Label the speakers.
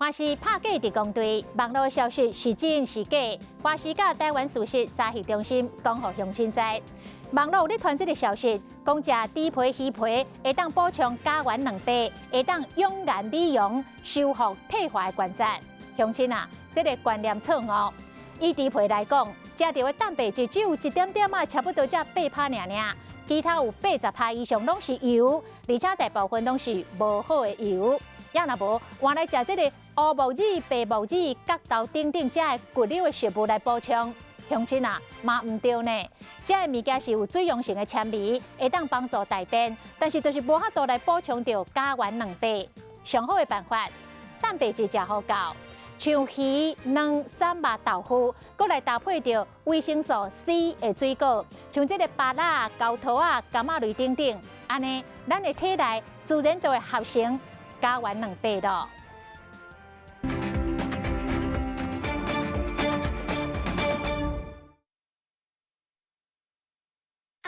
Speaker 1: 但是拍假伫公队，网络消息是真是假？花市甲台湾素食查核中心讲互乡亲知。网络咧传这个消息，讲食猪皮、鱼皮会当补充睾丸两倍，会当永颜美容、修复退化的关节。乡亲啊，这个观念错误。以猪皮来讲，食到的蛋白质只有一点点啊，差不多才8%尔，其他有80%以上拢是油，而且大部分拢是无好的油。也若无，换来食这个乌木耳、白木耳、角豆等等这的骨溜的食物来补充。乡亲啊，嘛唔对呢。这个物件是有水溶性的纤维，会当帮助大便，但是就是无法度来补充到睾丸两倍。上好的办法，蛋白质食好够，像鱼、卵、三肉、豆腐，搁来搭配着维生素 C 的水果，像这个芭乐、高桃啊、柑仔类等等，安尼咱的体内自然就会合成睾丸两倍咯。